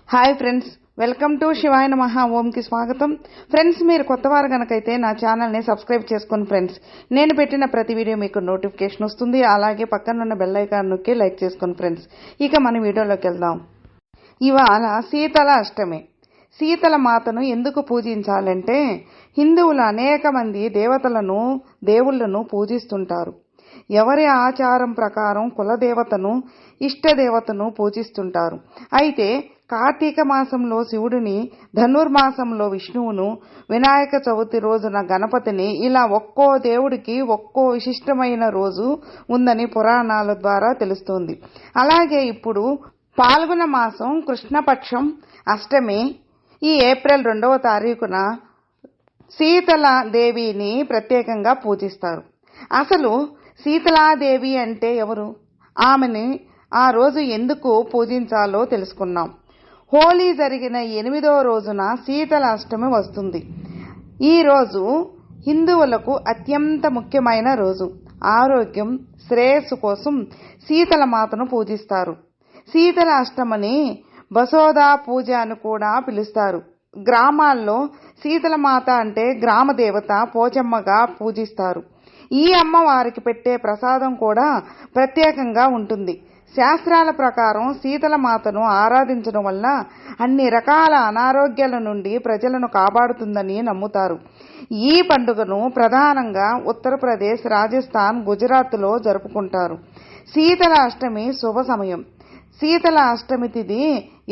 Hi friends, welcome to శివాయ నమః ఓంకి స్వాగతం. ఫ్రెండ్స్, మీరు కొత్తవారు గనకైతే నా ఛానల్ని సబ్స్క్రైబ్ చేసుకోండి ఫ్రెండ్స్. నేను పెట్టిన ప్రతి వీడియో మీకు నోటిఫికేషన్ వస్తుంది. అలాగే పక్కనున్న బెల్ ఐకాన్ నొక్కి లైక్ చేసుకోండి ఫ్రెండ్స్. ఇక మన వీడియోలోకి వెళ్దాం. ఇవాళ శీతల అష్టమి. శీతల మాతను ఎందుకు పూజించాలంటే హిందువులు అనేక మంది దేవతలను దేవుళ్లను పూజిస్తుంటారు. ఎవరి ఆచారం ప్రకారం కులదేవతను ఇష్టదేవతను పూజిస్తుంటారు. అయితే కార్తీక మాసంలో శివుడిని, ధనుర్మాసంలో విష్ణువును, వినాయక చవితి రోజున గణపతిని, ఇలా ఒక్కో దేవుడికి ఒక్కో విశిష్టమైన రోజు ఉందని పురాణాల ద్వారా తెలుస్తోంది. అలాగే ఇప్పుడు పాల్గొన మాసం కృష్ణపక్షం అష్టమి ఈ ఏప్రిల్ 2వ తారీఖున శీతలాదేవిని ప్రత్యేకంగా పూజిస్తారు. అసలు శీతలాదేవి అంటే ఎవరు, ఆమెని ఆ రోజు ఎందుకు పూజించాలో తెలుసుకున్నాం. హోలీ జరిగిన 8వ రోజున శీతల అష్టమి వస్తుంది. ఈ రోజు హిందువులకు అత్యంత ముఖ్యమైన రోజు. ఆరోగ్యం, శ్రేయస్సు కోసం శీతల మాతను పూజిస్తారు. శీతల అష్టమిని బసోదా పూజ అని కూడా పిలుస్తారు. గ్రామాల్లో శీతల మాత అంటే గ్రామ దేవత పోచమ్మగా పూజిస్తారు. ఈ అమ్మవారికి పెట్టే ప్రసాదం కూడా ప్రత్యేకంగా ఉంటుంది. శాస్త్రాల ప్రకారం శీతల మాతను ఆరాధించడం వల్ల అన్ని రకాల అనారోగ్యాల నుండి ప్రజలను కాపాడుతుందని నమ్ముతారు. ఈ పండుగను ప్రధానంగా ఉత్తరప్రదేశ్, రాజస్థాన్, గుజరాత్లో జరుపుకుంటారు. శీతల అష్టమి శుభ సమయం. శీతల అష్టమి తిథి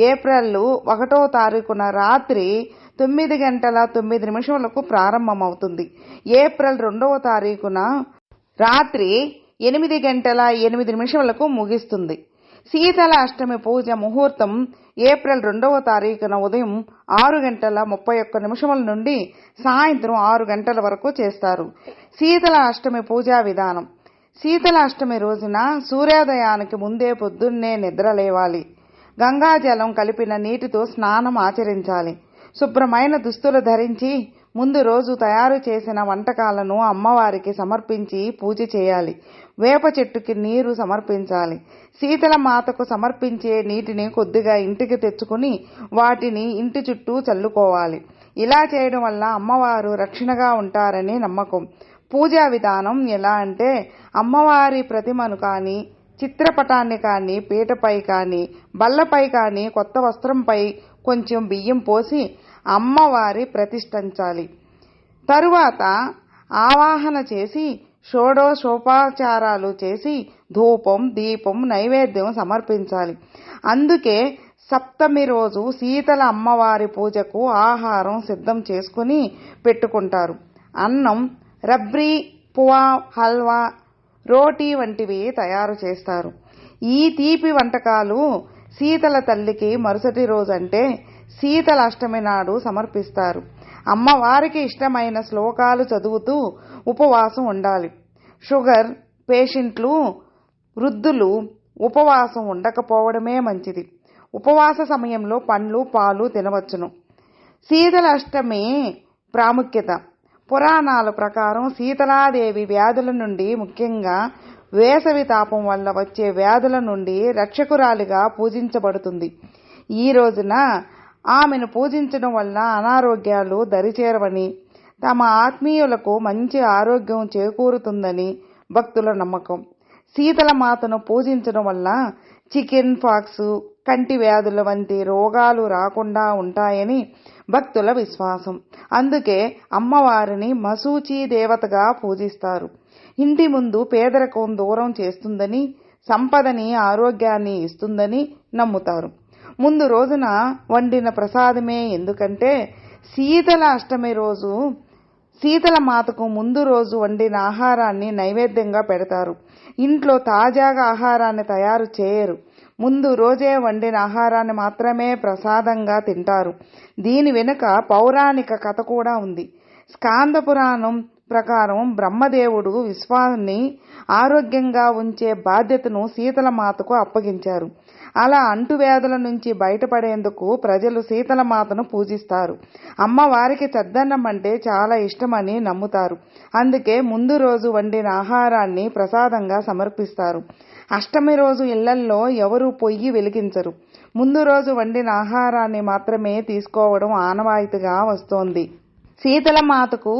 ఏప్రిల్ 1వ తారీఖున రాత్రి 9:09 ప్రారంభమవుతుంది. ఏప్రిల్ 2వ తారీఖున రాత్రి 8:08 ముగిస్తుంది. శీతల అష్టమి పూజ ముహూర్తం ఏప్రిల్ 2వ తారీఖున ఉదయం 6:31 నుండి సాయంత్రం 6 గంటల వరకు చేస్తారు. శీతల అష్టమి పూజా విధానం. శీతల అష్టమి రోజున సూర్యోదయానికి ముందే పొద్దున్నే నిద్ర లేవాలి. గంగాజలం కలిపిన నీటితో స్నానం ఆచరించాలి. శుభ్రమైన దుస్తులు ధరించి ముందు రోజు తయారు చేసిన వంటకాలను అమ్మవారికి సమర్పించి పూజ చేయాలి. వేప చెట్టుకి నీరు సమర్పించాలి. శీతల మాతకు సమర్పించే నీటిని కొద్దిగా ఇంటికి తెచ్చుకుని వాటిని ఇంటి చుట్టూ చల్లుకోవాలి. ఇలా చేయడం వల్ల అమ్మవారు రక్షణగా ఉంటారని నమ్మకం. పూజా విధానం ఎలా అంటే అమ్మవారి ప్రతిమను కానీ, చిత్రపటాన్ని కానీ, పీటపై కానీ, బల్లపై కానీ, కొత్త వస్త్రంపై కొంచెం బియ్యం పోసి అమ్మవారి ప్రతిష్ఠించాలి. తరువాత ఆవాహన చేసి షోడశోపచారాలు చేసి ధూపం, దీపం, నైవేద్యం సమర్పించాలి. అందుకే సప్తమి రోజు శీతల అమ్మవారి పూజకు ఆహారం సిద్ధం చేసుకుని పెట్టుకుంటారు. అన్నం, రబ్రీ, పువా, హల్వా, రోటీ వంటివి తయారు చేస్తారు. ఈ తీపి వంటకాలు శీతల తల్లికి మరుసటి రోజు అంటే శీతల అష్టమి నాడు సమర్పిస్తారు. అమ్మవారికి ఇష్టమైన శ్లోకాలు చదువుతూ ఉపవాసం ఉండాలి. షుగర్ పేషెంట్లు, వృద్ధులు ఉపవాసం ఉండకపోవడమే మంచిది. ఉపవాస సమయంలో పండ్లు, పాలు తినవచ్చును. శీతల అష్టమి ప్రాముఖ్యత. పురాణాల ప్రకారం శీతలాదేవి వ్యాధుల నుండి, ముఖ్యంగా వేసవి తాపం వల్ల వచ్చే వ్యాధుల నుండి రక్షకురాలిగా పూజించబడుతుంది. ఈ రోజున ఆమెను పూజించడం వల్ల అనారోగ్యాలు దరిచేరవని, తమ ఆత్మీయులకు మంచి ఆరోగ్యం చేకూరుతుందని భక్తుల నమ్మకం. శీతల మాతను పూజించడం వల్ల చికెన్ పాక్స్, కంటి వ్యాధుల వంటి రోగాలు రాకుండా ఉంటాయని భక్తుల విశ్వాసం. అందుకే అమ్మవారిని మశూచి దేవతగా పూజిస్తారు. ఇంటి ముందు పేదరికం దూరం చేస్తుందని, సంపదని, ఆరోగ్యాన్ని ఇస్తుందని నమ్ముతారు. ముందు రోజున వండిన ప్రసాదమే. ఎందుకంటే శీతల అష్టమి రోజు శీతల మాతకు ముందు రోజు వండిన ఆహారాన్ని నైవేద్యంగా పెడతారు. ఇంట్లో తాజాగా ఆహారాన్ని తయారు చేయరు. ముందు రోజే వండిన ఆహారాన్ని మాత్రమే ప్రసాదంగా తింటారు. దీని వెనుక పౌరాణిక కథ కూడా ఉంది. స్కాంద పురాణం ప్రకారం బ్రహ్మదేవుడు విశ్వాన్ని ఆరోగ్యంగా ఉంచే బాధ్యతను శీతల మాతకు అప్పగించారు. అలా అంటువ్యాధుల నుంచి బయటపడేందుకు ప్రజలు శీతల మాతను పూజిస్తారు. అమ్మవారికి చద్దన్నం అంటే చాలా ఇష్టమని నమ్ముతారు. అందుకే ముందు రోజు వండిన ఆహారాన్ని ప్రసాదంగా సమర్పిస్తారు. అష్టమి రోజు ఇళ్లల్లో ఎవరూ పొయ్యి వెలిగించరు. ముందు రోజు వండిన ఆహారాన్ని మాత్రమే తీసుకోవడం ఆనవాయితీగా వస్తోంది. శీతలమాతకు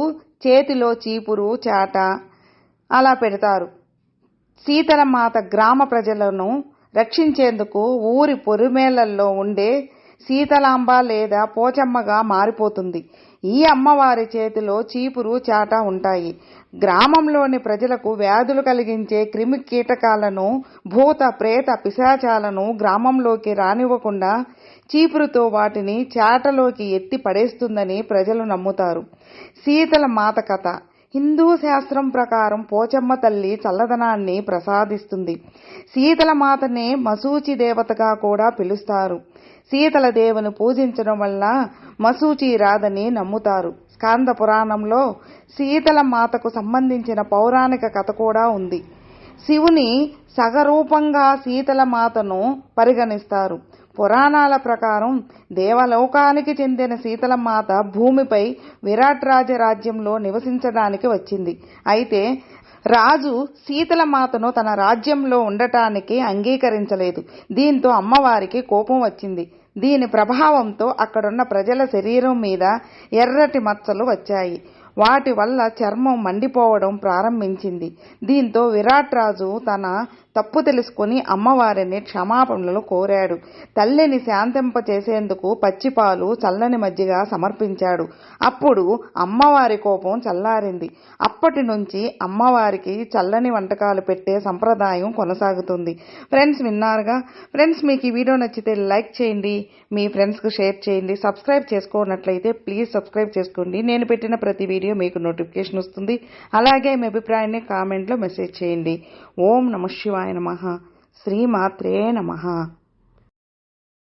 చేతిలో చీపురు చాట అలా పెడతారు. శీతలమాత గ్రామ ప్రజలను రక్షించేందుకు ఊరి పొరిమేళ్లలో ఉండే శీతలాంబ లేదా పోచమ్మగా మారిపోతుంది. ఈ అమ్మవారి చేతిలో చీపురు చాట ఉంటాయి. గ్రామంలోని ప్రజలకు వ్యాధులు కలిగించే క్రిమి కీటకాలను, భూత ప్రేత పిశాచాలను గ్రామంలోకి రానివ్వకుండా చీపురుతో వాటిని చాటలోకి ఎత్తి పడేస్తుందని ప్రజలు నమ్ముతారు. శీతల మాత కథ. హిందూ శాస్త్రం ప్రకారం పోచమ్మ తల్లి చల్లదనాన్ని ప్రసాదిస్తుంది. శీతల మాతనే మశూచి దేవతగా కూడా పిలుస్తారు. శీతల దేవుని పూజించడం వల్ల మశూచి రాదని నమ్ముతారు. స్కాంద పురాణంలో శీతల మాతకు సంబంధించిన పౌరాణిక కథ కూడా ఉంది. శివుని సగరూపంగా శీతల మాతను పరిగణిస్తారు. పురాణాల ప్రకారం దేవలోకానికి చెందిన శీతలమాత భూమిపై విరాట్ రాజ రాజ్యంలో నివసించడానికి వచ్చింది. అయితే రాజు శీతలమాతను తన రాజ్యంలో ఉండటానికి అంగీకరించలేదు. దీంతో అమ్మవారికి కోపం వచ్చింది. దీని ప్రభావంతో అక్కడున్న ప్రజల శరీరం మీద ఎర్రటి మచ్చలు వచ్చాయి. వాటి వల్ల చర్మం మండిపోవడం ప్రారంభించింది. దీంతో విరాట్ రాజు తన తప్పు తెలుసుకుని అమ్మవారిని క్షమాపణలు కోరాడు. తల్లిని శాంతింపచేసేందుకు పచ్చిపాలు, చల్లని మజ్జిగ సమర్పించాడు. అప్పుడు అమ్మవారి కోపం చల్లారింది. అప్పటి నుంచి అమ్మవారికి చల్లని వంటకాలు పెట్టే సంప్రదాయం కొనసాగుతుంది. ఫ్రెండ్స్, విన్నారుగా. ఫ్రెండ్స్, మీకు ఈ వీడియో నచ్చితే లైక్ చేయండి, మీ ఫ్రెండ్స్కి షేర్ చేయండి. సబ్స్క్రైబ్ చేసుకోనట్లయితే ప్లీజ్ సబ్స్క్రైబ్ చేసుకోండి. నేను పెట్టిన ప్రతి వీడియో మీకు నోటిఫికేషన్ వస్తుంది. అలాగే మీ అభిప్రాయాన్ని కామెంట్లో మెసేజ్ చేయండి. ఓం నమః శివాయ నమః. శ్రీమాత్రే నమః.